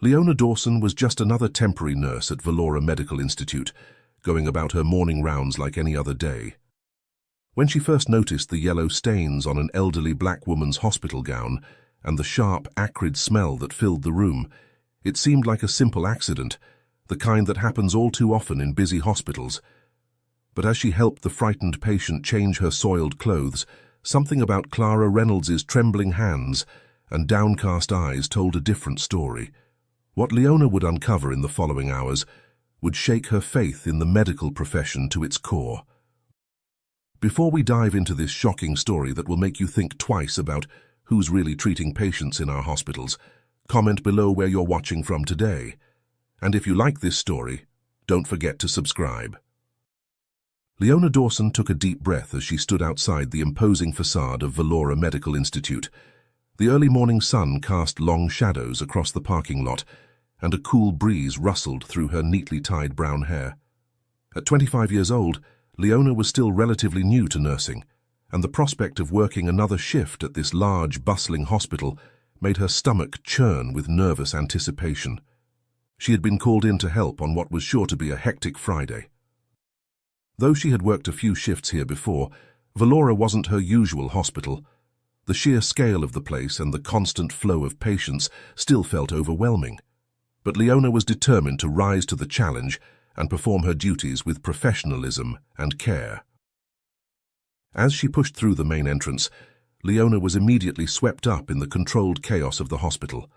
Leona Dawson was just another temporary nurse at Valora Medical Institute, going about her morning rounds like any other day. When she first noticed the yellow stains on an elderly black woman's hospital gown and the sharp, acrid smell that filled the room, it seemed like a simple accident, the kind that happens all too often in busy hospitals. But as she helped the frightened patient change her soiled clothes, something about Clara Reynolds's trembling hands and downcast eyes told a different story. What Leona would uncover in the following hours would shake her faith in the medical profession to its core. Before we dive into this shocking story that will make you think twice about who's really treating patients in our hospitals, comment below where you're watching from today. And if you like this story, don't forget to subscribe. Leona Dawson took a deep breath as she stood outside the imposing facade of Valora Medical Institute. The early morning sun cast long shadows across the parking lot, and a cool breeze rustled through her neatly tied brown hair. At 25 years old, Leona was still relatively new to nursing, and the prospect of working another shift at this large, bustling hospital made her stomach churn with nervous anticipation. She had been called in to help on what was sure to be a hectic Friday. Though she had worked a few shifts here before, Valora wasn't her usual hospital. The sheer scale of the place and the constant flow of patients still felt overwhelming. But Leona was determined to rise to the challenge and perform her duties with professionalism and care. As she pushed through the main entrance, Leona was immediately swept up in the controlled chaos of the hospital.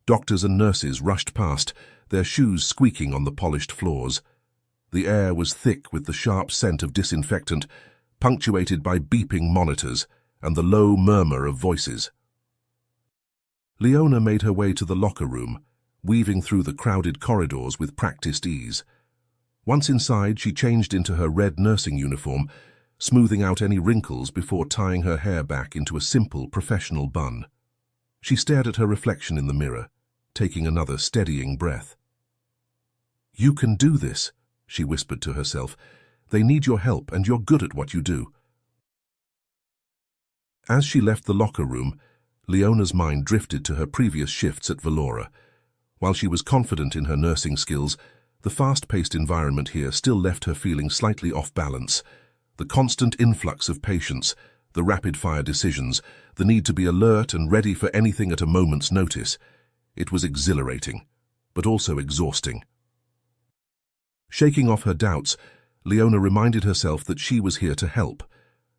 Doctors and nurses rushed past, their shoes squeaking on the polished floors. The air was thick with the sharp scent of disinfectant, punctuated by beeping monitors and the low murmur of voices. Leona made her way to the locker room, weaving through the crowded corridors with practiced ease. Once inside, she changed into her red nursing uniform, smoothing out any wrinkles before tying her hair back into a simple professional bun. She stared at her reflection in the mirror, taking another steadying breath. "You can do this," she whispered to herself. "They need your help, and you're good at what you do." As she left the locker room, Leona's mind drifted to her previous shifts at Valora. While she was confident in her nursing skills, the fast-paced environment here still left her feeling slightly off balance. The constant influx of patients, the rapid-fire decisions, the need to be alert and ready for anything at a moment's notice. It was exhilarating, but also exhausting. Shaking off her doubts, Leona reminded herself that she was here to help.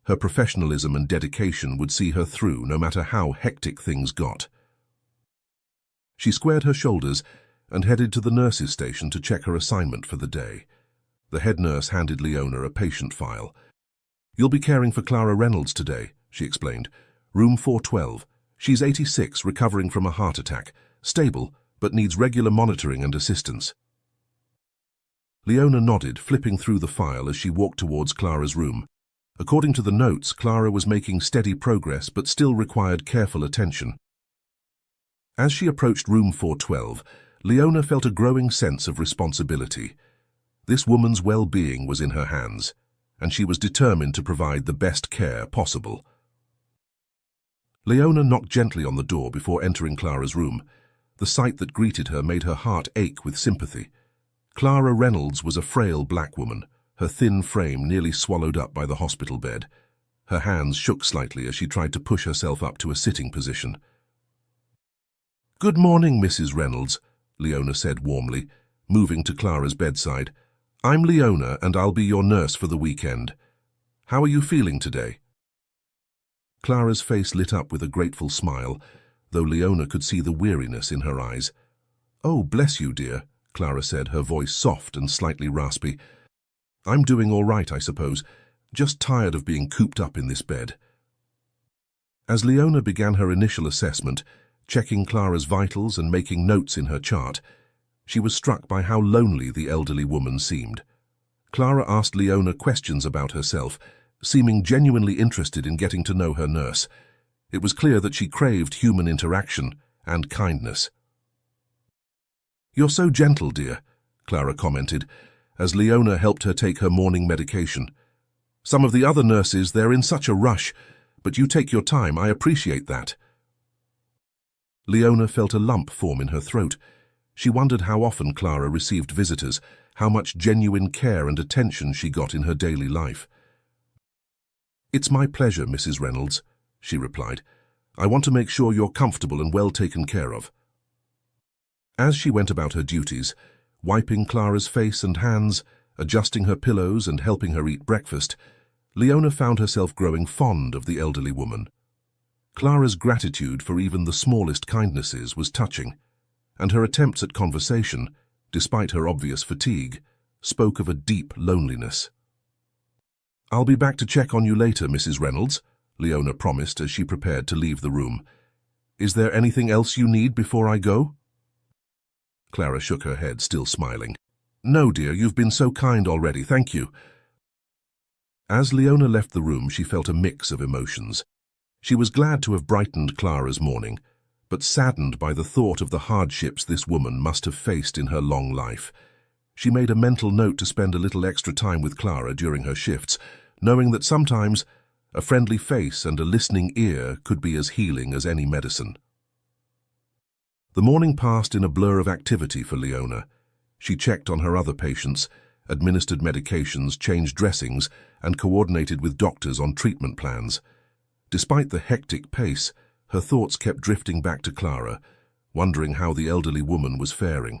Her professionalism and dedication would see her through no matter how hectic things got. She squared her shoulders and headed to the nurse's station to check her assignment for the day. The head nurse handed Leona a patient file. "You'll be caring for Clara Reynolds today," she explained. "Room 412. She's 86, recovering from a heart attack. Stable, but needs regular monitoring and assistance." Leona nodded, flipping through the file as she walked towards Clara's room. According to the notes, Clara was making steady progress but still required careful attention. As she approached room 412, Leona felt a growing sense of responsibility. This woman's well-being was in her hands, and she was determined to provide the best care possible. Leona knocked gently on the door before entering Clara's room. The sight that greeted her made her heart ache with sympathy. Clara Reynolds was a frail black woman, her thin frame nearly swallowed up by the hospital bed. Her hands shook slightly as she tried to push herself up to a sitting position. "Good morning, Mrs. Reynolds," Leona said warmly, moving to Clara's bedside. "I'm Leona, and I'll be your nurse for the weekend. How are you feeling today?" Clara's face lit up with a grateful smile, though Leona could see the weariness in her eyes. "Oh, bless you, dear," Clara said, her voice soft and slightly raspy. "I'm doing all right, I suppose, just tired of being cooped up in this bed." As Leona began her initial assessment, checking Clara's vitals and making notes in her chart, she was struck by how lonely the elderly woman seemed. Clara asked Leona questions about herself, seeming genuinely interested in getting to know her nurse. It was clear that she craved human interaction and kindness. "You're so gentle, dear," Clara commented, as Leona helped her take her morning medication. "Some of the other nurses, they're in such a rush, but you take your time. I appreciate that." Leona felt a lump form in her throat. She wondered how often Clara received visitors, how much genuine care and attention she got in her daily life. "It's my pleasure, Mrs. Reynolds," she replied. "I want to make sure you're comfortable and well taken care of." As she went about her duties, wiping Clara's face and hands, adjusting her pillows and helping her eat breakfast, Leona found herself growing fond of the elderly woman. Clara's gratitude for even the smallest kindnesses was touching, and her attempts at conversation, despite her obvious fatigue, spoke of a deep loneliness. "I'll be back to check on you later, Mrs. Reynolds," Leona promised as she prepared to leave the room. "Is there anything else you need before I go?" Clara shook her head, still smiling. "No, dear, you've been so kind already, thank you." As Leona left the room, she felt a mix of emotions. She was glad to have brightened Clara's morning, but saddened by the thought of the hardships this woman must have faced in her long life. She made a mental note to spend a little extra time with Clara during her shifts, knowing that sometimes a friendly face and a listening ear could be as healing as any medicine. The morning passed in a blur of activity for Leona. She checked on her other patients, administered medications, changed dressings, and coordinated with doctors on treatment plans. Despite the hectic pace, her thoughts kept drifting back to Clara, wondering how the elderly woman was faring.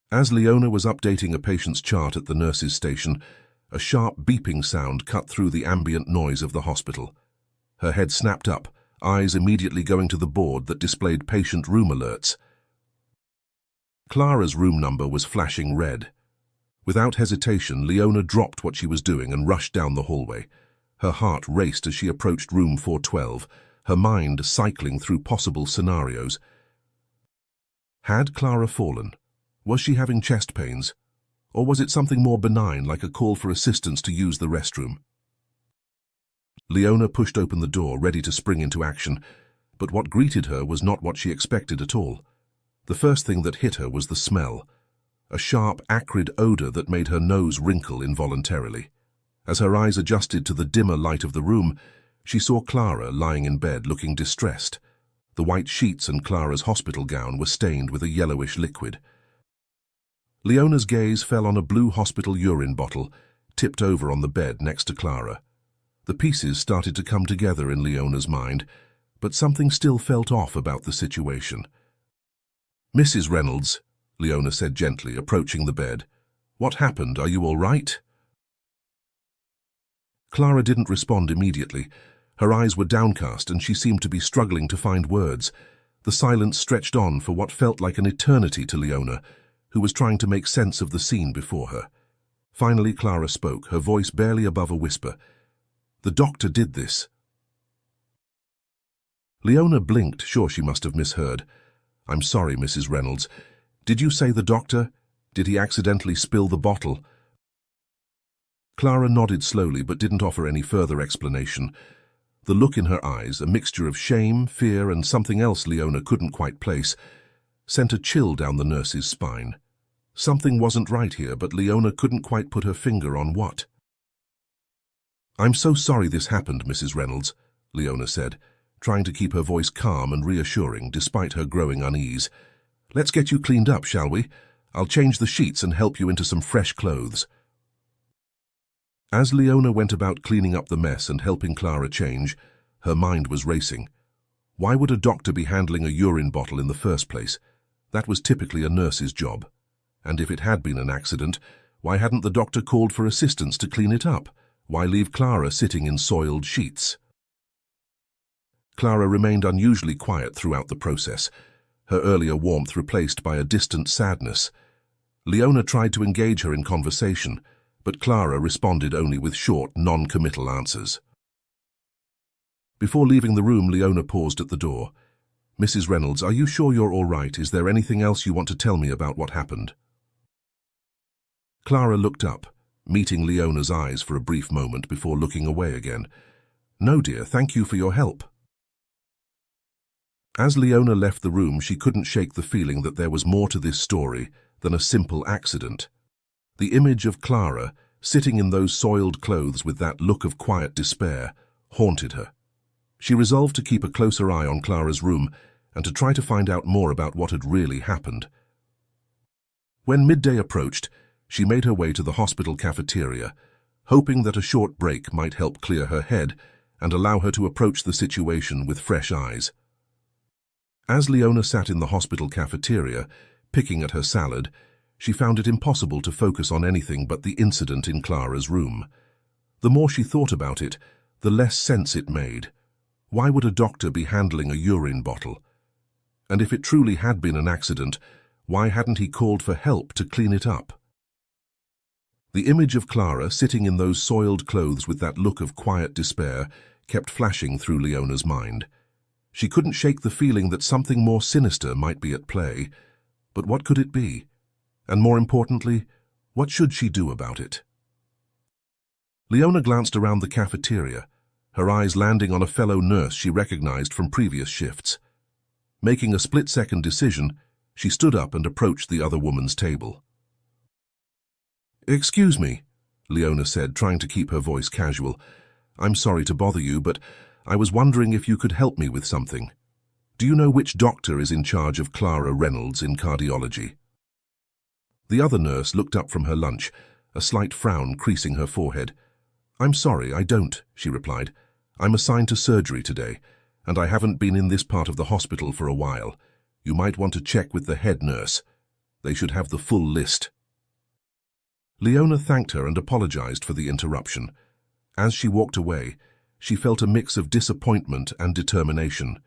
As Leona was updating a patient's chart at the nurse's station, a sharp beeping sound cut through the ambient noise of the hospital. Her head snapped up, eyes immediately going to the board that displayed patient room alerts. Clara's room number was flashing red. Without hesitation, Leona dropped what she was doing and rushed down the hallway. Her heart raced as she approached room 412, her mind cycling through possible scenarios. Had Clara fallen? Was she having chest pains? Or was it something more benign, like a call for assistance to use the restroom? Leona pushed open the door, ready to spring into action, but what greeted her was not what she expected at all. The first thing that hit her was the smell, a sharp, acrid odor that made her nose wrinkle involuntarily. As her eyes adjusted to the dimmer light of the room, she saw Clara lying in bed, looking distressed. The white sheets and Clara's hospital gown were stained with a yellowish liquid. Leona's gaze fell on a blue hospital urine bottle, tipped over on the bed next to Clara. The pieces started to come together in Leona's mind, but something still felt off about the situation. "Mrs. Reynolds," Leona said gently, approaching the bed. "What happened? Are you all right?" Clara didn't respond immediately. Her eyes were downcast and she seemed to be struggling to find words. The silence stretched on for what felt like an eternity to Leona, who was trying to make sense of the scene before her. Finally, Clara spoke, her voice barely above a whisper. "The doctor did this." Leona blinked, sure she must have misheard. "I'm sorry, Mrs. Reynolds. Did you say the doctor? Did he accidentally spill the bottle?" Clara nodded slowly but didn't offer any further explanation. The look in her eyes, a mixture of shame, fear, and something else Leona couldn't quite place, sent a chill down the nurse's spine. Something wasn't right here, but Leona couldn't quite put her finger on what. "I'm so sorry this happened, Mrs. Reynolds," Leona said, trying to keep her voice calm and reassuring despite her growing unease. "Let's get you cleaned up, shall we? I'll change the sheets and help you into some fresh clothes." As Leona went about cleaning up the mess and helping Clara change, her mind was racing. Why would a doctor be handling a urine bottle in the first place? That was typically a nurse's job. And if it had been an accident, why hadn't the doctor called for assistance to clean it up? Why leave Clara sitting in soiled sheets? Clara remained unusually quiet throughout the process, her earlier warmth replaced by a distant sadness. Leona tried to engage her in conversation, but Clara responded only with short, non-committal answers. Before leaving the room, Leona paused at the door. "Mrs. Reynolds, are you sure you're all right? Is there anything else you want to tell me about what happened?" Clara looked up, meeting Leona's eyes for a brief moment before looking away again. "No, dear, thank you for your help." As Leona left the room, she couldn't shake the feeling that there was more to this story than a simple accident. The image of Clara, sitting in those soiled clothes with that look of quiet despair, haunted her. She resolved to keep a closer eye on Clara's room and to try to find out more about what had really happened. When midday approached, she made her way to the hospital cafeteria, hoping that a short break might help clear her head and allow her to approach the situation with fresh eyes. As Leona sat in the hospital cafeteria, picking at her salad, she found it impossible to focus on anything but the incident in Clara's room. The more she thought about it, the less sense it made. Why would a doctor be handling a urine bottle? And if it truly had been an accident, why hadn't he called for help to clean it up? The image of Clara sitting in those soiled clothes with that look of quiet despair kept flashing through Leona's mind. She couldn't shake the feeling that something more sinister might be at play. But what could it be? And more importantly, what should she do about it? Leona glanced around the cafeteria, her eyes landing on a fellow nurse she recognized from previous shifts. Making a split-second decision, she stood up and approached the other woman's table. "Excuse me," Leona said, trying to keep her voice casual. "I'm sorry to bother you, but I was wondering if you could help me with something. Do you know which doctor is in charge of Clara Reynolds in cardiology?" The other nurse looked up from her lunch, a slight frown creasing her forehead. "I'm sorry, I don't," she replied. "I'm assigned to surgery today, and I haven't been in this part of the hospital for a while. You might want to check with the head nurse. They should have the full list." Leona thanked her and apologized for the interruption. As she walked away, she felt a mix of disappointment and determination.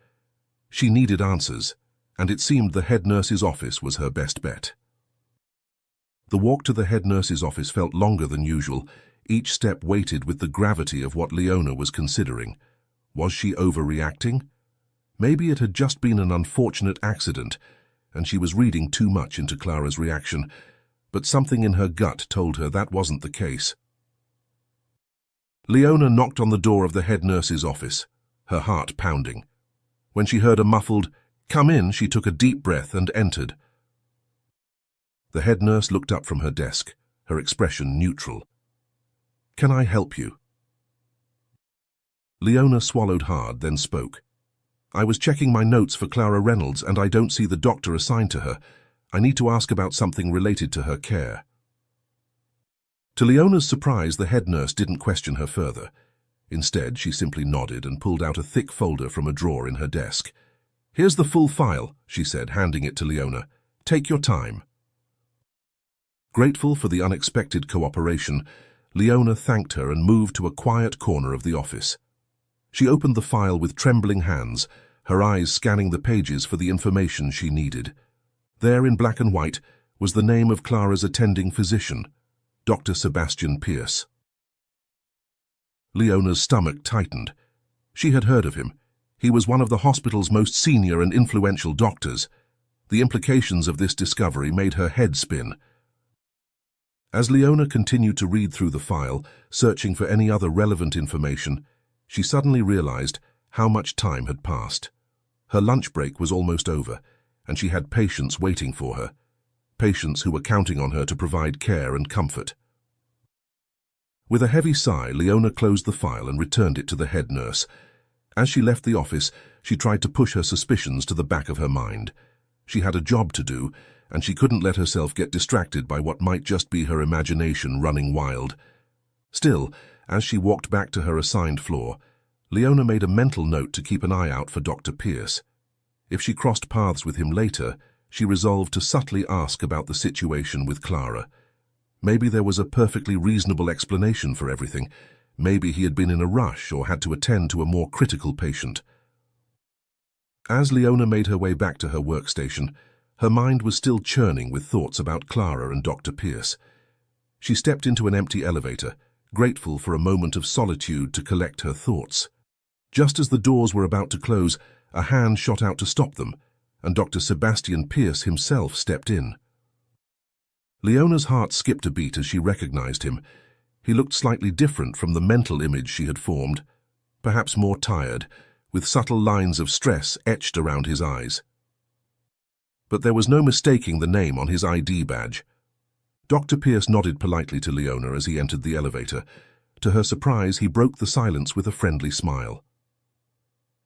She needed answers, and it seemed the head nurse's office was her best bet. The walk to the head nurse's office felt longer than usual, each step weighted with the gravity of what Leona was considering. Was she overreacting? Maybe it had just been an unfortunate accident, and she was reading too much into Clara's reaction, but something in her gut told her that wasn't the case. Leona knocked on the door of the head nurse's office, her heart pounding. When she heard a muffled, "Come in," she took a deep breath and entered. The head nurse looked up from her desk, her expression neutral. "Can I help you?" Leona swallowed hard, then spoke. "I was checking my notes for Clara Reynolds and I don't see the doctor assigned to her. I need to ask about something related to her care." To Leona's surprise, the head nurse didn't question her further. Instead, she simply nodded and pulled out a thick folder from a drawer in her desk. "Here's the full file," she said, handing it to Leona. "Take your time." Grateful for the unexpected cooperation, Leona thanked her and moved to a quiet corner of the office. She opened the file with trembling hands, her eyes scanning the pages for the information she needed. There, in black and white, was the name of Clara's attending physician, Dr. Sebastian Pierce. Leona's stomach tightened. She had heard of him. He was one of the hospital's most senior and influential doctors. The implications of this discovery made her head spin. As Leona continued to read through the file, searching for any other relevant information, she suddenly realized how much time had passed. Her lunch break was almost over, and she had patients waiting for her, patients who were counting on her to provide care and comfort. With a heavy sigh, Leona closed the file and returned it to the head nurse. As she left the office, she tried to push her suspicions to the back of her mind. She had a job to do, and she couldn't let herself get distracted by what might just be her imagination running wild. Still, as she walked back to her assigned floor, Leona made a mental note to keep an eye out for Dr. Pierce. If she crossed paths with him later, she resolved to subtly ask about the situation with Clara. Maybe there was a perfectly reasonable explanation for everything. Maybe he had been in a rush or had to attend to a more critical patient. As Leona made her way back to her workstation, her mind was still churning with thoughts about Clara and Dr. Pierce. She stepped into an empty elevator, grateful for a moment of solitude to collect her thoughts. Just as the doors were about to close, a hand shot out to stop them, and Dr. Sebastian Pierce himself stepped in. Leona's heart skipped a beat as she recognized him. He looked slightly different from the mental image she had formed, perhaps more tired, with subtle lines of stress etched around his eyes. But there was no mistaking the name on his ID badge. Dr. Pierce nodded politely to Leona as he entered the elevator. To her surprise, he broke the silence with a friendly smile.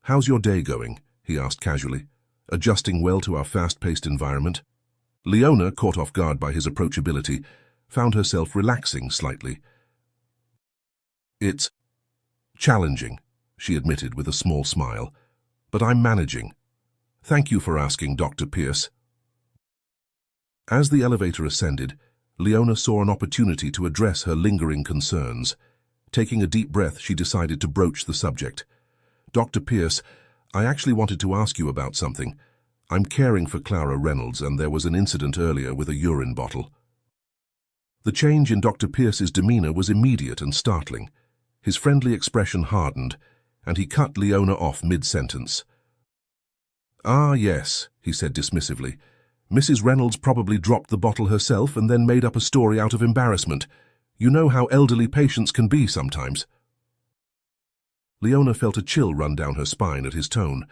"How's your day going?" he asked casually. adjusting well to our fast-paced environment. Leona, caught off guard by his approachability, found herself relaxing slightly. "It's challenging," she admitted with a small smile, "but I'm managing. Thank you for asking, Dr. Pierce." As the elevator ascended, Leona saw an opportunity to address her lingering concerns. Taking a deep breath, she decided to broach the subject. "Dr. Pierce, I actually wanted to ask you about something. I'm caring for Clara Reynolds, and there was an incident earlier with a urine bottle." The change in Dr. Pierce's demeanor was immediate and startling. His friendly expression hardened, and he cut Leona off mid-sentence. "Ah, yes," he said dismissively. "Mrs. Reynolds probably dropped the bottle herself and then made up a story out of embarrassment. You know how elderly patients can be sometimes." Leona felt a chill run down her spine at his tone.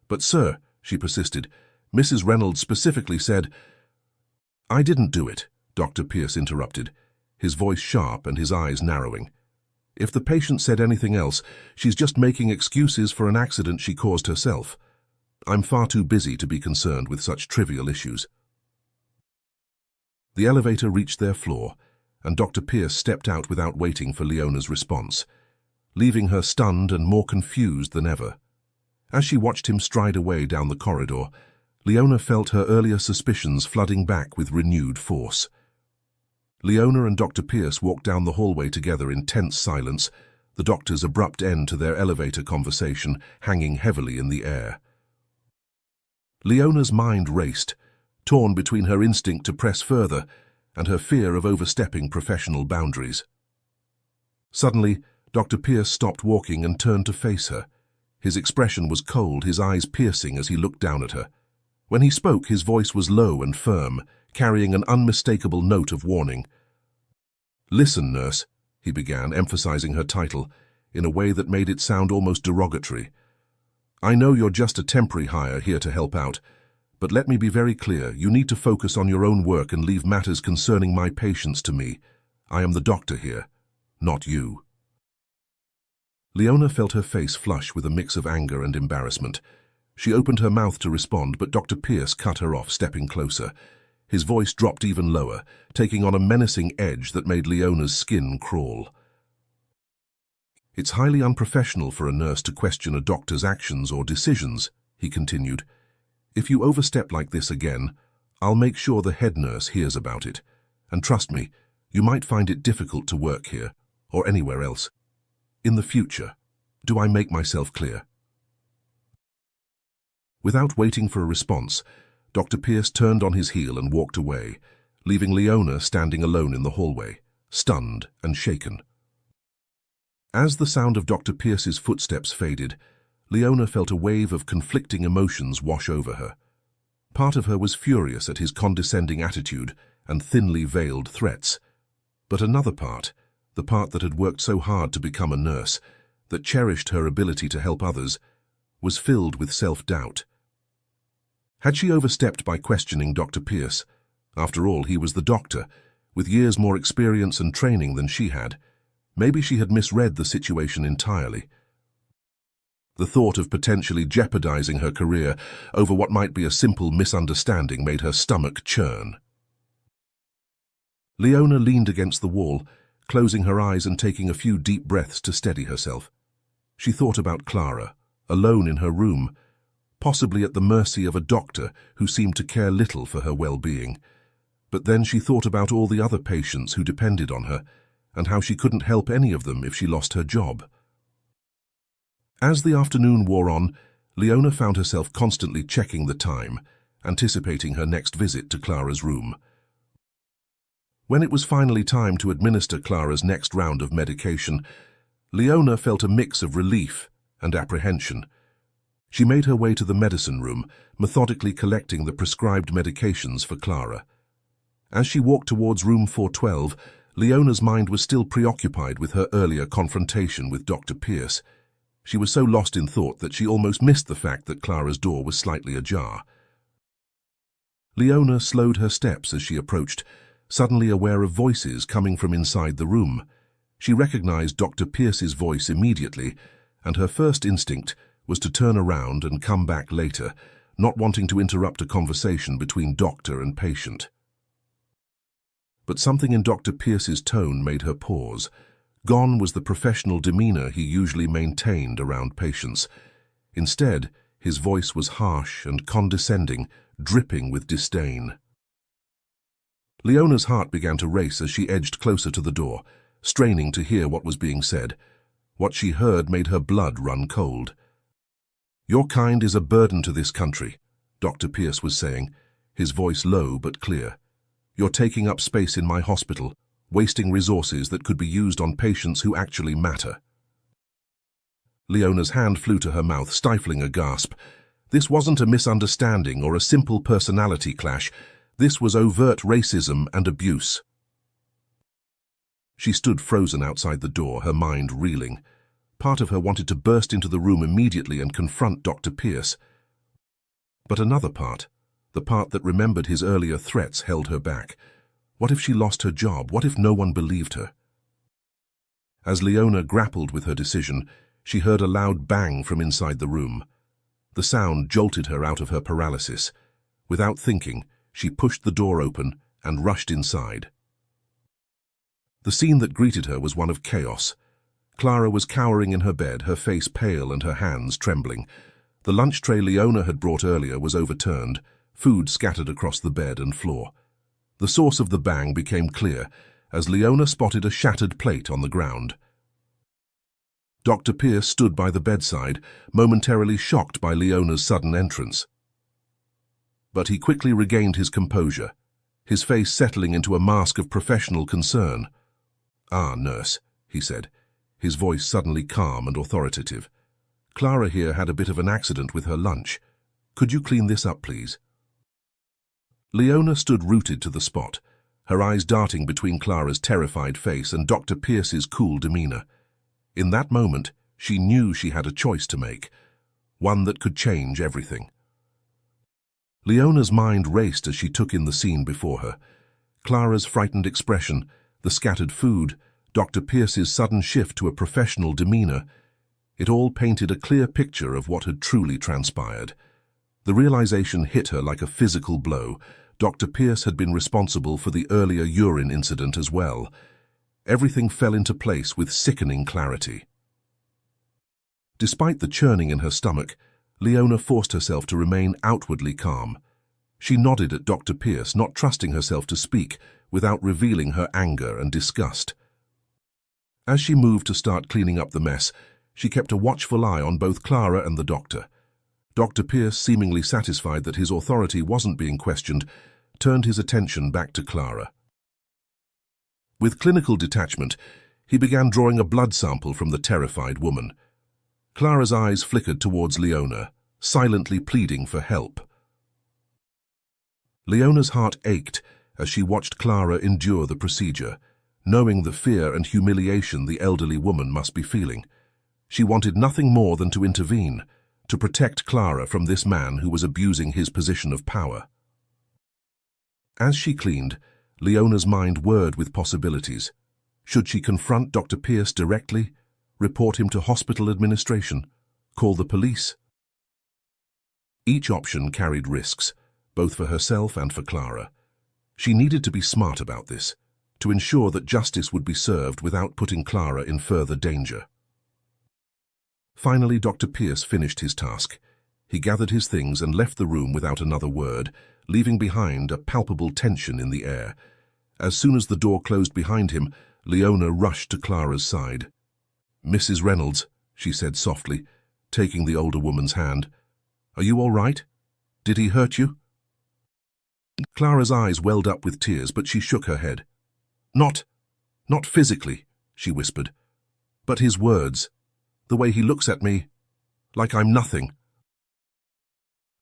"But sir," she persisted, "Mrs. Reynolds specifically said—" "I didn't do it," Dr. Pierce interrupted, his voice sharp and his eyes narrowing. "If the patient said anything else, she's just making excuses for an accident she caused herself. I'm far too busy to be concerned with such trivial issues." The elevator reached their floor, and Dr. Pierce stepped out without waiting for Leona's response, leaving her stunned and more confused than ever. As she watched him stride away down the corridor, Leona felt her earlier suspicions flooding back with renewed force. Leona and Dr. Pierce walked down the hallway together in tense silence, the doctor's abrupt end to their elevator conversation hanging heavily in the air. Leona's mind raced, torn between her instinct to press further and her fear of overstepping professional boundaries. Suddenly, Dr. Pierce stopped walking and turned to face her. His expression was cold, his eyes piercing as he looked down at her. When he spoke, his voice was low and firm, carrying an unmistakable note of warning. "Listen, nurse," he began, emphasizing her title in a way that made it sound almost derogatory. "I know you're just a temporary hire here to help out, but let me be very clear, you need to focus on your own work and leave matters concerning my patients to me. I am the doctor here, not you." Leona felt her face flush with a mix of anger and embarrassment. She opened her mouth to respond, but Dr. Pierce cut her off, stepping closer. His voice dropped even lower, taking on a menacing edge that made Leona's skin crawl. "It's highly unprofessional for a nurse to question a doctor's actions or decisions," he continued. "If you overstep like this again, I'll make sure the head nurse hears about it. And trust me, you might find it difficult to work here, or anywhere else. In the future. Do I make myself clear?" Without waiting for a response, Dr. Pierce turned on his heel and walked away, leaving Leona standing alone in the hallway, stunned and shaken. As the sound of Dr. Pierce's footsteps faded, Leona felt a wave of conflicting emotions wash over her. Part of her was furious at his condescending attitude and thinly veiled threats, but another part, the part that had worked so hard to become a nurse, that cherished her ability to help others, was filled with self-doubt. Had she overstepped by questioning Dr. Pierce? After all, he was the doctor, with years more experience and training than she had. Maybe she had misread the situation entirely. The thought of potentially jeopardizing her career over what might be a simple misunderstanding made her stomach churn. Leona leaned against the wall, closing her eyes and taking a few deep breaths to steady herself. She thought about Clara, alone in her room, possibly at the mercy of a doctor who seemed to care little for her well-being. But then she thought about all the other patients who depended on her, and how she couldn't help any of them if she lost her job. As the afternoon wore on, Leona found herself constantly checking the time, anticipating her next visit to Clara's room. When it was finally time to administer Clara's next round of medication, Leona felt a mix of relief and apprehension. She made her way to the medicine room, methodically collecting the prescribed medications for Clara. As she walked towards room 412, Leona's mind was still preoccupied with her earlier confrontation with Dr. Pierce. She was so lost in thought that she almost missed the fact that Clara's door was slightly ajar. Leona slowed her steps as she approached, suddenly aware of voices coming from inside the room. She recognized Dr. Pierce's voice immediately, and her first instinct was to turn around and come back later, not wanting to interrupt a conversation between doctor and patient. But something in Dr. Pierce's tone made her pause. Gone was the professional demeanor he usually maintained around patients. Instead, his voice was harsh and condescending, dripping with disdain. Leona's heart began to race as she edged closer to the door, straining to hear what was being said. What she heard made her blood run cold. "Your kind is a burden to this country," Dr. Pierce was saying, his voice low but clear. "You're taking up space in my hospital, wasting resources that could be used on patients who actually matter." Leona's hand flew to her mouth, stifling a gasp. This wasn't a misunderstanding or a simple personality clash. This was overt racism and abuse. She stood frozen outside the door, her mind reeling. Part of her wanted to burst into the room immediately and confront Dr. Pierce. But another part, the part that remembered his earlier threats, held her back. What if she lost her job? What if no one believed her? As Leona grappled with her decision, she heard a loud bang from inside the room. The sound jolted her out of her paralysis. Without thinking, she pushed the door open and rushed inside. The scene that greeted her was one of chaos. Clara was cowering in her bed, her face pale and her hands trembling. The lunch tray Leona had brought earlier was overturned, food scattered across the bed and floor. The source of the bang became clear as Leona spotted a shattered plate on the ground. Dr. Pierce stood by the bedside, momentarily shocked by Leona's sudden entrance. But he quickly regained his composure, his face settling into a mask of professional concern. "Ah, nurse," he said, his voice suddenly calm and authoritative. "Clara here had a bit of an accident with her lunch. Could you clean this up, please?" Leona stood rooted to the spot, her eyes darting between Clara's terrified face and Dr. Pierce's cool demeanor. In that moment, she knew she had a choice to make, one that could change everything. Leona's mind raced as she took in the scene before her. Clara's frightened expression, the scattered food, Dr. Pierce's sudden shift to a professional demeanor. It all painted a clear picture of what had truly transpired. The realization hit her like a physical blow. Dr. Pierce had been responsible for the earlier urine incident as well. Everything fell into place with sickening clarity. Despite the churning in her stomach, Leona forced herself to remain outwardly calm. She nodded at Dr. Pierce, not trusting herself to speak without revealing her anger and disgust. As she moved to start cleaning up the mess, she kept a watchful eye on both Clara and the doctor. Dr. Pierce, seemingly satisfied that his authority wasn't being questioned, turned his attention back to Clara. With clinical detachment, he began drawing a blood sample from the terrified woman. Clara's eyes flickered towards Leona, silently pleading for help. Leona's heart ached as she watched Clara endure the procedure, knowing the fear and humiliation the elderly woman must be feeling. She wanted nothing more than to intervene, to protect Clara from this man who was abusing his position of power. As she cleaned, Leona's mind whirred with possibilities. Should she confront Dr. Pierce directly, report him to hospital administration, call the police? Each option carried risks, both for herself and for Clara. She needed to be smart about this, to ensure that justice would be served without putting Clara in further danger. Finally, Dr. Pierce finished his task. He gathered his things and left the room without another word, leaving behind a palpable tension in the air. As soon as the door closed behind him, Leona rushed to Clara's side. "Mrs. Reynolds," she said softly, taking the older woman's hand. "Are you all right? Did he hurt you?" Clara's eyes welled up with tears, but she shook her head. Not physically," she whispered. "But his words, the way he looks at me, like I'm nothing."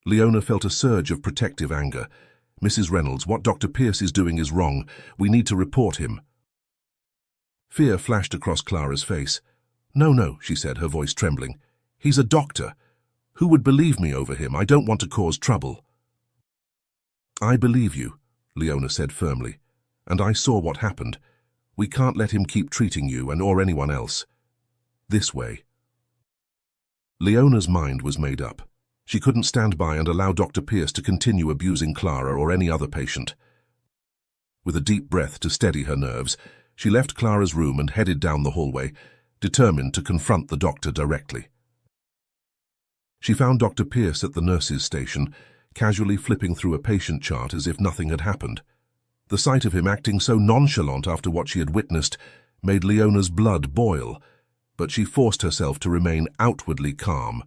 Leona felt a surge of protective anger. "Mrs. Reynolds, what Dr. Pierce is doing is wrong. We need to report him." Fear flashed across Clara's face. No, she said, her voice trembling. "He's a doctor. Who would believe me over him? I don't want to cause trouble." "I believe you," Leona said firmly, "and I saw what happened. We can't let him keep treating you or anyone else this way." Leona's mind was made up. She couldn't stand by and allow Dr. Pierce to continue abusing Clara or any other patient. With a deep breath to steady her nerves, she left Clara's room and headed down the hallway, determined to confront the doctor directly. She found Dr. Pierce at the nurse's station, casually flipping through a patient chart as if nothing had happened. The sight of him acting so nonchalant after what she had witnessed made Leona's blood boil, but she forced herself to remain outwardly calm.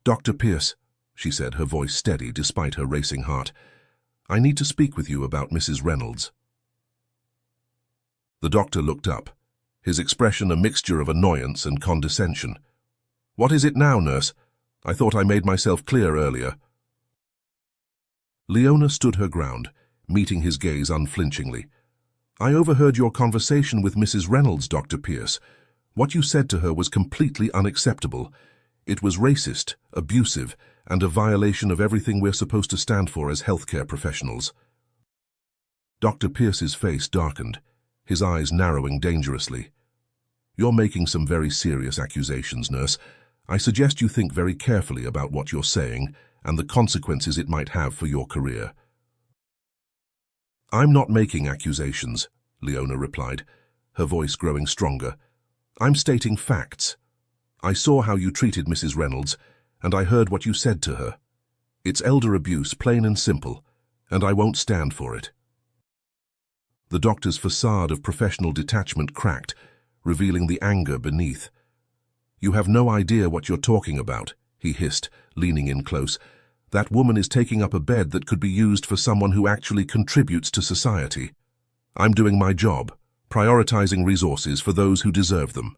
"Dr. Pierce," she said, her voice steady despite her racing heart, "I need to speak with you about Mrs. Reynolds." The doctor looked up, his expression a mixture of annoyance and condescension. "What is it now, nurse? I thought I made myself clear earlier." Leona stood her ground, meeting his gaze unflinchingly. "I overheard your conversation with Mrs. Reynolds, Dr. Pierce. What you said to her was completely unacceptable. It was racist, abusive, and a violation of everything we're supposed to stand for as healthcare professionals." Dr. Pierce's face darkened, his eyes narrowing dangerously. "You're making some very serious accusations, nurse. I suggest you think very carefully about what you're saying and the consequences it might have for your career." "I'm not making accusations," Leona replied, her voice growing stronger. "I'm stating facts. I saw how you treated Mrs. Reynolds, and I heard what you said to her. It's elder abuse, plain and simple, and I won't stand for it." The doctor's facade of professional detachment cracked, revealing the anger beneath. "You have no idea what you're talking about," he hissed, leaning in close. "That woman is taking up a bed that could be used for someone who actually contributes to society. I'm doing my job, prioritizing resources for those who deserve them."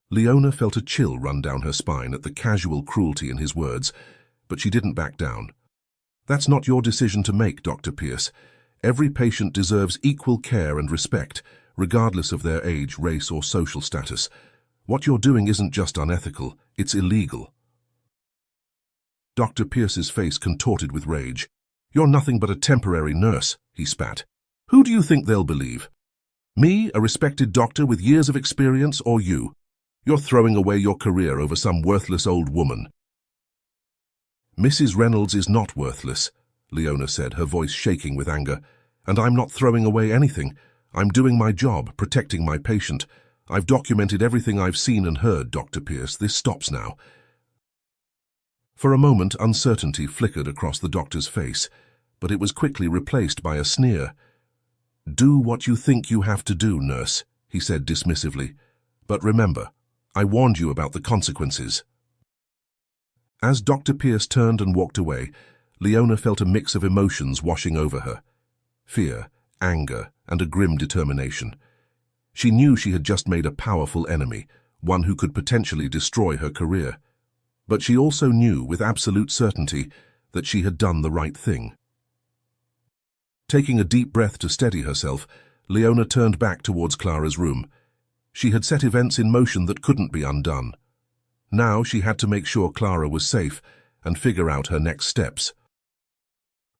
Leona felt a chill run down her spine at the casual cruelty in his words, but she didn't back down. "That's not your decision to make, Dr. Pierce. Every patient deserves equal care and respect, regardless of their age, race, or social status. What you're doing isn't just unethical, it's illegal." Dr. Pierce's face contorted with rage. "You're nothing but a temporary nurse," he spat. "Who do you think they'll believe? Me, a respected doctor with years of experience, or you? You're throwing away your career over some worthless old woman." "Mrs. Reynolds is not worthless," Leona said, her voice shaking with anger. "And I'm not throwing away anything. I'm doing my job, protecting my patient. I've documented everything I've seen and heard, Dr. Pierce. This stops now." For a moment, uncertainty flickered across the doctor's face, but it was quickly replaced by a sneer. "Do what you think you have to do, nurse," he said dismissively. "But remember, I warned you about the consequences." As Dr. Pierce turned and walked away, Leona felt a mix of emotions washing over her. Fear, anger, and a grim determination. She knew she had just made a powerful enemy, one who could potentially destroy her career. But she also knew with absolute certainty that she had done the right thing. Taking a deep breath to steady herself, Leona turned back towards Clara's room. She had set events in motion that couldn't be undone. Now she had to make sure Clara was safe and figure out her next steps.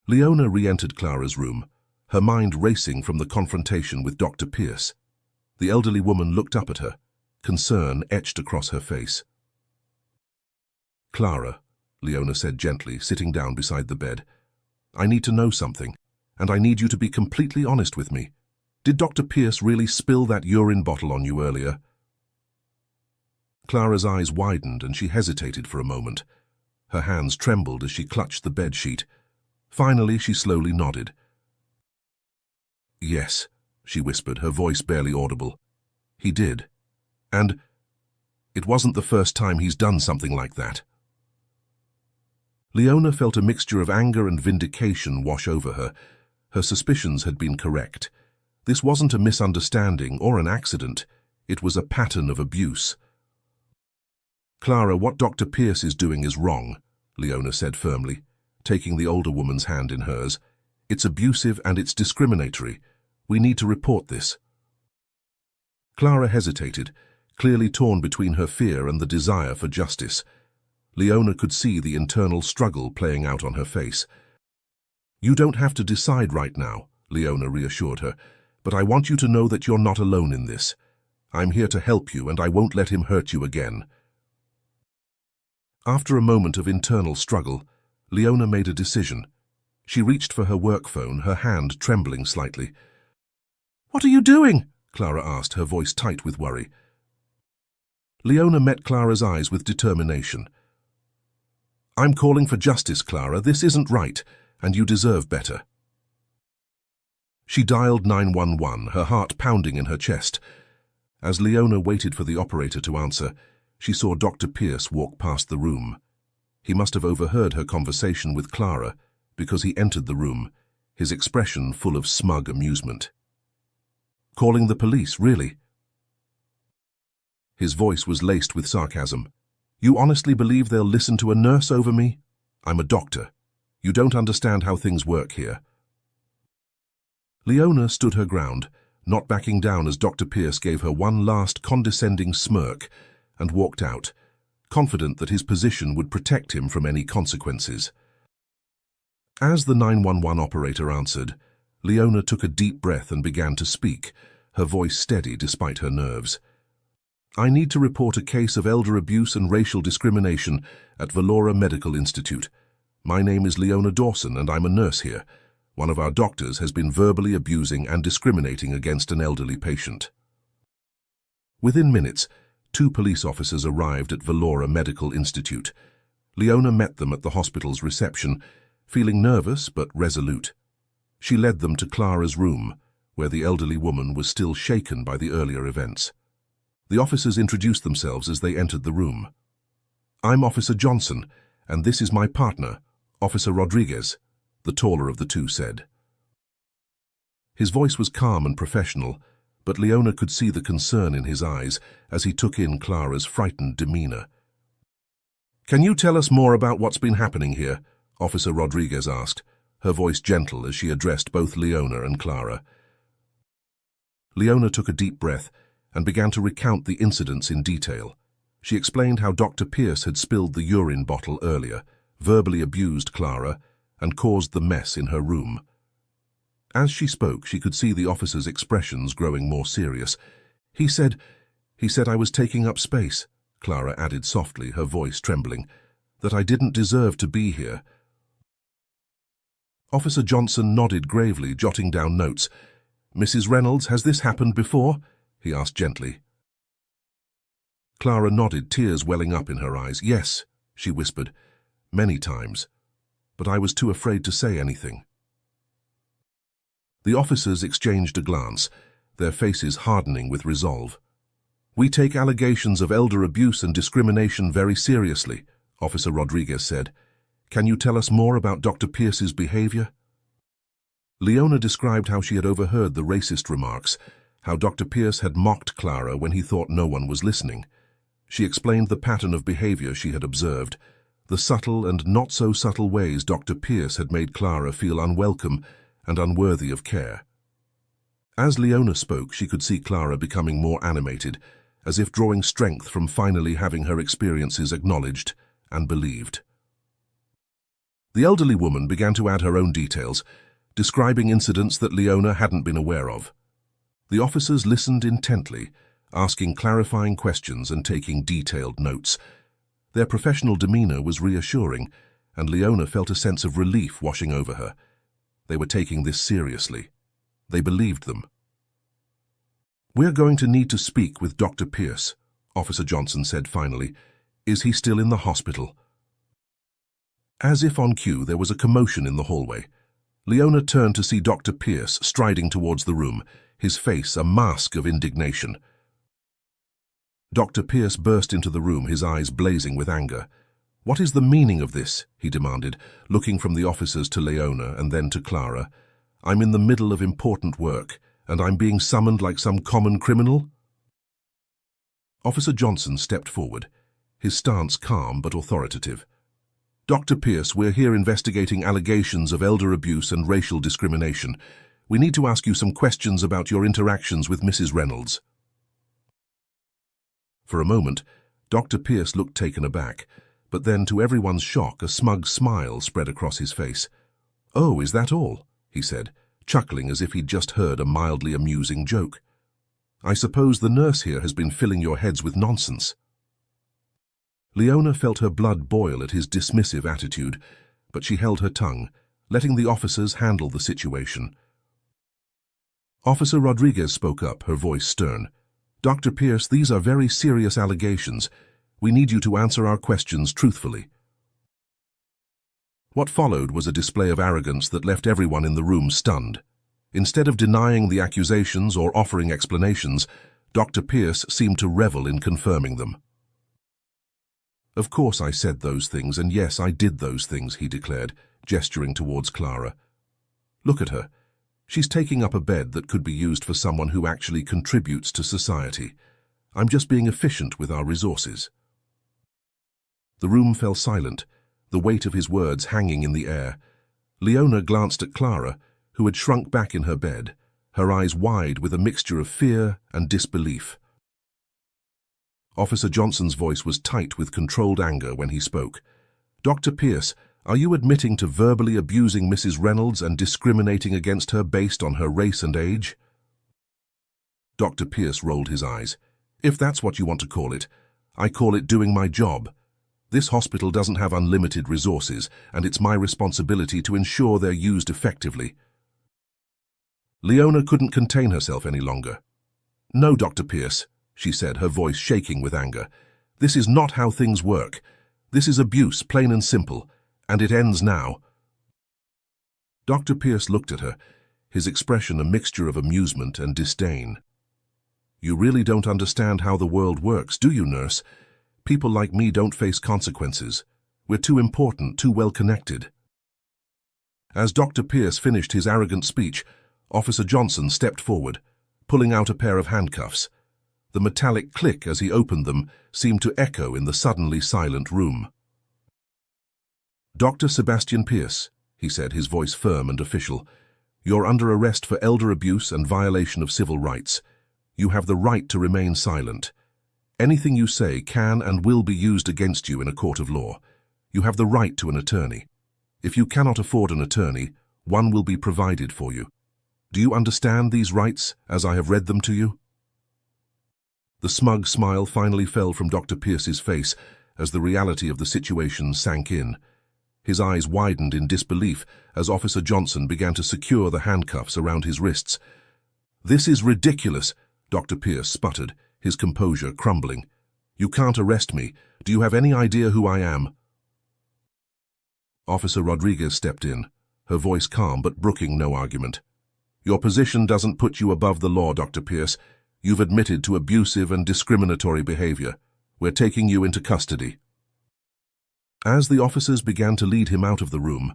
Leona re-entered Clara's room, her mind racing from the confrontation with Dr. Pierce. The elderly woman looked up at her, concern etched across her face. "Clara," Leona said gently, sitting down beside the bed, "I need to know something, and I need you to be completely honest with me. Did Dr. Pierce really spill that urine bottle on you earlier?" Clara's eyes widened and she hesitated for a moment. Her hands trembled as she clutched the bedsheet. Finally, she slowly nodded. "Yes," she whispered, her voice barely audible. "He did. And it wasn't the first time he's done something like that." Leona felt a mixture of anger and vindication wash over her. Her suspicions had been correct. This wasn't a misunderstanding or an accident. It was a pattern of abuse. "Clara, what Dr. Pierce is doing is wrong," Leona said firmly, taking the older woman's hand in hers. "It's abusive and it's discriminatory. We need to report this." Clara hesitated, clearly torn between her fear and the desire for justice. Leona could see the internal struggle playing out on her face. "You don't have to decide right now," Leona reassured her, "but I want you to know that you're not alone in this. I'm here to help you and I won't let him hurt you again." After a moment of internal struggle, Leona made a decision. She reached for her work phone, her hand trembling slightly. "What are you doing?" Clara asked, her voice tight with worry. Leona met Clara's eyes with determination. "I'm calling for justice, Clara. This isn't right, and you deserve better." She dialed 911, her heart pounding in her chest. As Leona waited for the operator to answer, she saw Dr. Pierce walk past the room. He must have overheard her conversation with Clara, because he entered the room, his expression full of smug amusement. "Calling the police, really?" His voice was laced with sarcasm. "You honestly believe they'll listen to a nurse over me? I'm a doctor. You don't understand how things work here." Leona stood her ground, not backing down as Dr. Pierce gave her one last condescending smirk and walked out, confident that his position would protect him from any consequences. As the 911 operator answered, Leona took a deep breath and began to speak, her voice steady despite her nerves. "I need to report a case of elder abuse and racial discrimination at Valora Medical Institute. My name is Leona Dawson and I'm a nurse here. One of our doctors has been verbally abusing and discriminating against an elderly patient." Within minutes, 2 police officers arrived at Valora Medical Institute. Leona met them at the hospital's reception, feeling nervous but resolute. She led them to Clara's room, where the elderly woman was still shaken by the earlier events. The officers introduced themselves as they entered the room. "I'm Officer Johnson, and this is my partner, Officer Rodriguez," the taller of the two said. His voice was calm and professional, but Leona could see the concern in his eyes as he took in Clara's frightened demeanor. "Can you tell us more about what's been happening here?" Officer Rodriguez asked, her voice gentle as she addressed both Leona and Clara. Leona took a deep breath and began to recount the incidents in detail. She explained how Dr. Pierce had spilled the urine bottle earlier, verbally abused Clara, and caused the mess in her room. As she spoke, she could see the officer's expressions growing more serious. He said I was taking up space," Clara added softly, her voice trembling, "that I didn't deserve to be here." Officer Johnson nodded gravely, jotting down notes. "Mrs. Reynolds, has this happened before?" he asked gently. Clara nodded, tears welling up in her eyes. "Yes," she whispered, "many times. But I was too afraid to say anything." The officers exchanged a glance, their faces hardening with resolve. "We take allegations of elder abuse and discrimination very seriously," Officer Rodriguez said. "Can you tell us more about Dr. Pierce's behavior?" Leona described how she had overheard the racist remarks, how Dr. Pierce had mocked Clara when he thought no one was listening. She explained the pattern of behavior she had observed, the subtle and not-so-subtle ways Dr. Pierce had made Clara feel unwelcome and unworthy of care. As Leona spoke, she could see Clara becoming more animated, as if drawing strength from finally having her experiences acknowledged and believed. The elderly woman began to add her own details, describing incidents that Leona hadn't been aware of. The officers listened intently, asking clarifying questions and taking detailed notes. Their professional demeanor was reassuring, and Leona felt a sense of relief washing over her. They were taking this seriously. They believed them. "We're going to need to speak with Dr. Pierce," Officer Johnson said finally. "Is he still in the hospital?" As if on cue, there was a commotion in the hallway. Leona turned to see Dr. Pierce striding towards the room, his face a mask of indignation. Dr. Pierce burst into the room, his eyes blazing with anger. "What is the meaning of this?" he demanded, looking from the officers to Leona and then to Clara. "I'm in the middle of important work, and I'm being summoned like some common criminal?" Officer Johnson stepped forward, his stance calm but authoritative. "Dr. Pierce, we're here investigating allegations of elder abuse and racial discrimination. We need to ask you some questions about your interactions with Mrs. Reynolds." For a moment, Dr. Pierce looked taken aback, but then, to everyone's shock, a smug smile spread across his face. "Oh, is that all?" he said, chuckling as if he'd just heard a mildly amusing joke. "I suppose the nurse here has been filling your heads with nonsense." Leona felt her blood boil at his dismissive attitude, but she held her tongue, letting the officers handle the situation. Officer Rodriguez spoke up, her voice stern. "Dr. Pierce, these are very serious allegations. We need you to answer our questions truthfully." What followed was a display of arrogance that left everyone in the room stunned. Instead of denying the accusations or offering explanations, Dr. Pierce seemed to revel in confirming them. "Of course I said those things, and yes, I did those things," he declared, gesturing towards Clara. "Look at her. She's taking up a bed that could be used for someone who actually contributes to society. I'm just being efficient with our resources." The room fell silent, the weight of his words hanging in the air. Leona glanced at Clara, who had shrunk back in her bed, her eyes wide with a mixture of fear and disbelief. Officer Johnson's voice was tight with controlled anger when he spoke. "Dr. Pierce, are you admitting to verbally abusing Mrs. Reynolds and discriminating against her based on her race and age?" Dr. Pierce rolled his eyes. "If that's what you want to call it, I call it doing my job. This hospital doesn't have unlimited resources, and it's my responsibility to ensure they're used effectively." Leona couldn't contain herself any longer. "No, Dr. Pierce," she said, her voice shaking with anger. "This is not how things work. This is abuse, plain and simple, and it ends now." Dr. Pierce looked at her, his expression a mixture of amusement and disdain. "You really don't understand how the world works, do you, nurse? People like me don't face consequences. We're too important, too well connected." As Dr. Pierce finished his arrogant speech, Officer Johnson stepped forward, pulling out a pair of handcuffs. The metallic click as he opened them seemed to echo in the suddenly silent room. "Dr. Sebastian Pierce," he said, his voice firm and official, "you're under arrest for elder abuse and violation of civil rights. You have the right to remain silent. Anything you say can and will be used against you in a court of law. You have the right to an attorney. If you cannot afford an attorney, one will be provided for you. Do you understand these rights as I have read them to you?" The smug smile finally fell from Dr. Pierce's face as the reality of the situation sank in. His eyes widened in disbelief as Officer Johnson began to secure the handcuffs around his wrists. "This is ridiculous," Dr. Pierce sputtered, his composure crumbling. "You can't arrest me. Do you have any idea who I am?" Officer Rodriguez stepped in, her voice calm but brooking no argument. "Your position doesn't put you above the law, Dr. Pierce. You've admitted to abusive and discriminatory behavior. We're taking you into custody." As the officers began to lead him out of the room,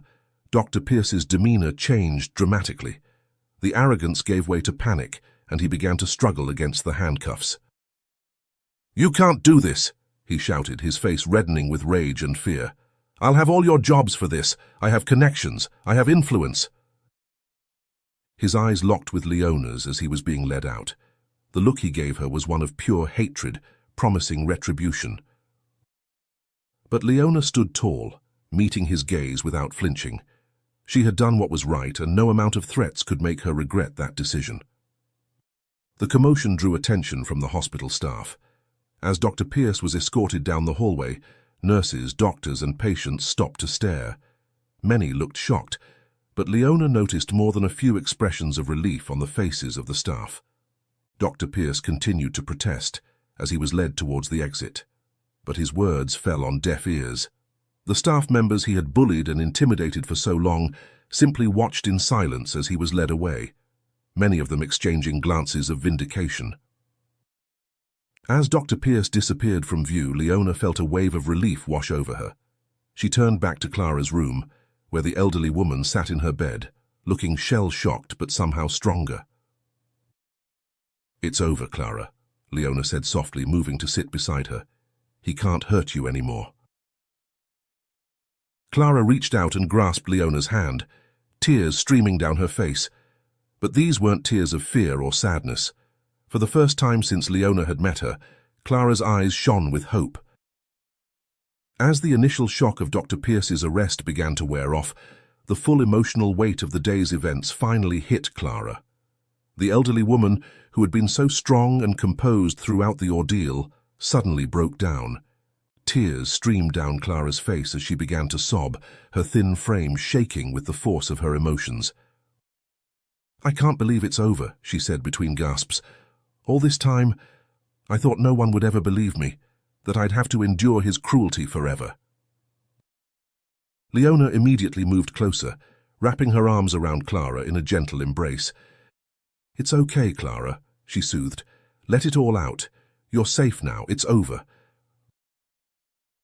Dr. Pierce's demeanor changed dramatically. The arrogance gave way to panic, and he began to struggle against the handcuffs. "You can't do this," he shouted, his face reddening with rage and fear. "I'll have all your jobs for this. I have connections. I have influence." His eyes locked with Leona's as he was being led out. The look he gave her was one of pure hatred, promising retribution. But Leona stood tall, meeting his gaze without flinching. She had done what was right, and no amount of threats could make her regret that decision. The commotion drew attention from the hospital staff. As Dr. Pierce was escorted down the hallway, nurses, doctors, and patients stopped to stare. Many looked shocked, but Leona noticed more than a few expressions of relief on the faces of the staff. Dr. Pierce continued to protest as he was led towards the exit, but his words fell on deaf ears. The staff members he had bullied and intimidated for so long simply watched in silence as he was led away, many of them exchanging glances of vindication. As Dr. Pierce disappeared from view, Leona felt a wave of relief wash over her. She turned back to Clara's room, where the elderly woman sat in her bed, looking shell-shocked but somehow stronger. "It's over, Clara," Leona said softly, moving to sit beside her. "He can't hurt you anymore." Clara reached out and grasped Leona's hand, tears streaming down her face. But these weren't tears of fear or sadness. For the first time since Leona had met her, Clara's eyes shone with hope. As the initial shock of Dr. Pierce's arrest began to wear off, the full emotional weight of the day's events finally hit Clara. The elderly woman, who had been so strong and composed throughout the ordeal, suddenly broke down. tears streamed down Clara's face as she began to sob, her thin frame shaking with the force of her emotions. "I can't believe it's over," she said between gasps. "All this time, I thought no one would ever believe me, that I'd have to endure his cruelty forever." Leona immediately moved closer, wrapping her arms around Clara in a gentle embrace. "It's okay, Clara," she soothed. "Let it all out. You're safe now. It's over."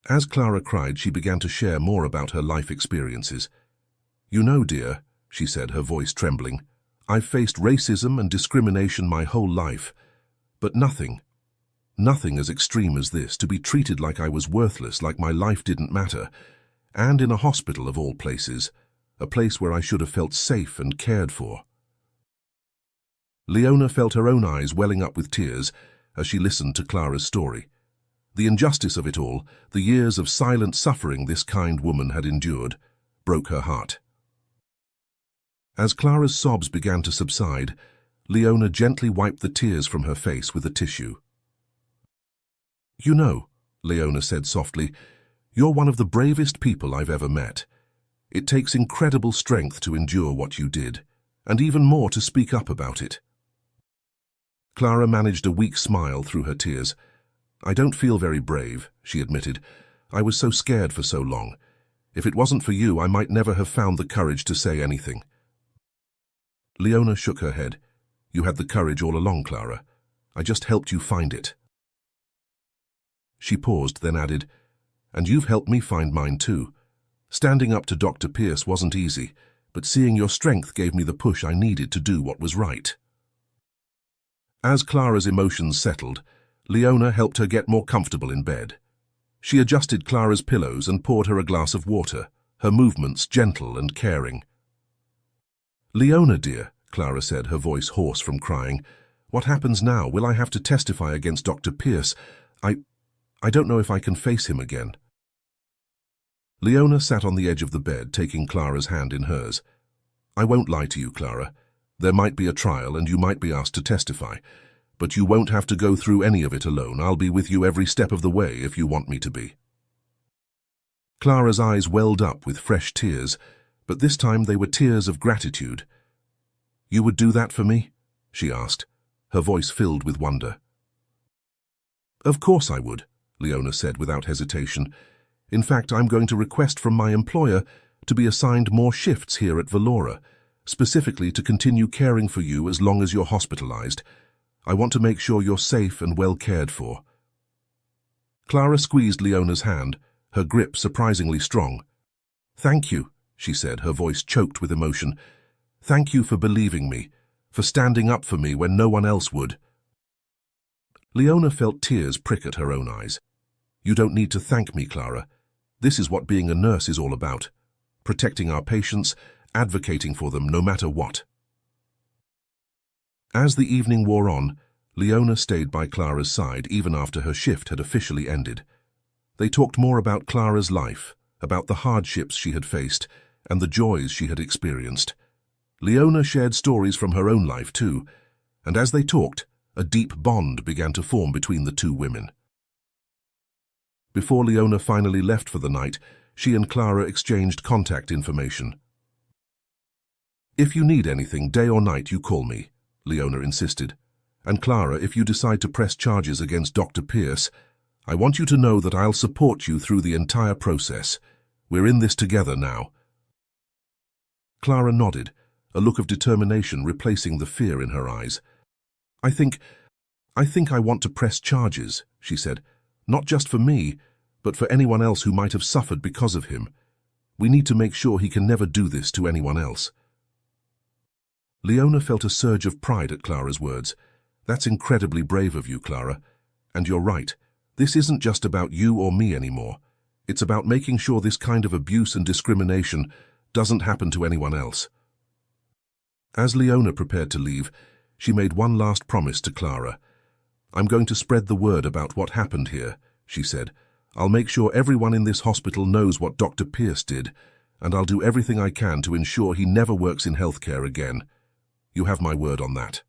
As Clara cried, she began to share more about her life experiences. "You know, dear," she said, her voice trembling, "I've faced racism and discrimination my whole life, but nothing as extreme as this, to be treated like I was worthless, like my life didn't matter, and in a hospital of all places, a place where I should have felt safe and cared for." Leona felt her own eyes welling up with tears as she listened to Clara's story. The injustice of it all, the years of silent suffering this kind woman had endured, broke her heart. As Clara's sobs began to subside, Leona gently wiped the tears from her face with a tissue. "You know," Leona said softly, "you're one of the bravest people I've ever met. It takes incredible strength to endure what you did, and even more to speak up about it." Clara managed a weak smile through her tears. "I don't feel very brave," she admitted. "I was so scared for so long. If it wasn't for you, I might never have found the courage to say anything." Leona shook her head. "You had the courage all along, Clara. I just helped you find it." She paused, then added, "And you've helped me find mine too. Standing up to Dr. Pierce wasn't easy, but seeing your strength gave me the push I needed to do what was right." As Clara's emotions settled, Leona helped her get more comfortable in bed. She adjusted Clara's pillows and poured her a glass of water, her movements gentle and caring. "Leona, dear," Clara said, her voice hoarse from crying, "what happens now? Will I have to testify against Dr. Pierce? I don't know if I can face him again." Leona sat on the edge of the bed, taking Clara's hand in hers. "I won't lie to you, Clara. There might be a trial and you might be asked to testify, but you won't have to go through any of it alone. I'll be with you every step of the way if you want me to be." Clara's eyes welled up with fresh tears, but this time they were tears of gratitude. "You would do that for me?" she asked, her voice filled with wonder. "Of course I would," Leona said without hesitation. "In fact, I'm going to request from my employer to be assigned more shifts here at Valora, specifically to continue caring for you as long as you're hospitalized. I want to make sure you're safe and well cared for." Clara squeezed Leona's hand, her grip surprisingly strong. "Thank you," she said, her voice choked with emotion. "Thank you for believing me, for standing up for me when no one else would." Leona felt tears prick at her own eyes. "You don't need to thank me, Clara. This is what being a nurse is all about. Protecting our patients, advocating for them no matter what." As the evening wore on, Leona stayed by Clara's side even after her shift had officially ended. They talked more about Clara's life, about the hardships she had faced, and the joys she had experienced. Leona shared stories from her own life too, and as they talked, a deep bond began to form between the two women. Before Leona finally left for the night, she and Clara exchanged contact information. "If you need anything, day or night, you call me," Leona insisted. "And Clara, if you decide to press charges against Dr. Pierce, I want you to know that I'll support you through the entire process. We're in this together now." Clara nodded, a look of determination replacing the fear in her eyes. I think I want to press charges," she said. "Not just for me, but for anyone else who might have suffered because of him. We need to make sure he can never do this to anyone else." Leona felt a surge of pride at Clara's words. "That's incredibly brave of you, Clara. And you're right. This isn't just about you or me anymore. It's about making sure this kind of abuse and discrimination doesn't happen to anyone else." As Leona prepared to leave, she made one last promise to Clara. "I'm going to spread the word about what happened here," she said. "I'll make sure everyone in this hospital knows what Dr. Pierce did, and I'll do everything I can to ensure he never works in healthcare again. You have my word on that."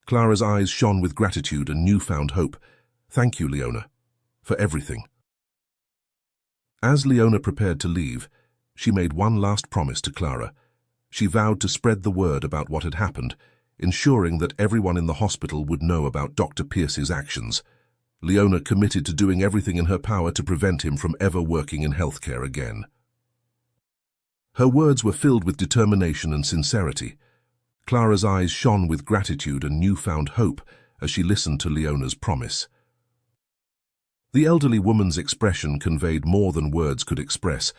Clara's eyes shone with gratitude and newfound hope. "Thank you, Leona. for everything. As Leona prepared to leave, she made one last promise to Clara. She vowed to spread the word about what had happened, ensuring that everyone in the hospital would know about Dr. Pierce's actions. Leona committed to doing everything in her power to prevent him from ever working in healthcare again. Her words were filled with determination and sincerity. Clara's eyes shone with gratitude and newfound hope as she listened to Leona's promise. The elderly woman's expression conveyed more than words could express,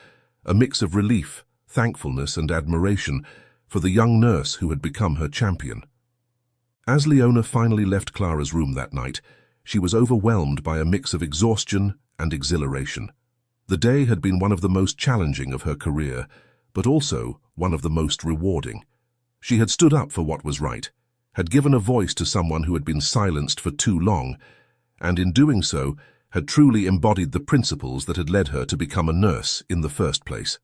a mix of relief, thankfulness, and admiration for the young nurse who had become her champion. As Leona finally left Clara's room that night, she was overwhelmed by a mix of exhaustion and exhilaration. The day had been one of the most challenging of her career, but also one of the most rewarding. She had stood up for what was right, had given a voice to someone who had been silenced for too long, and in doing so, had truly embodied the principles that had led her to become a nurse in the first place.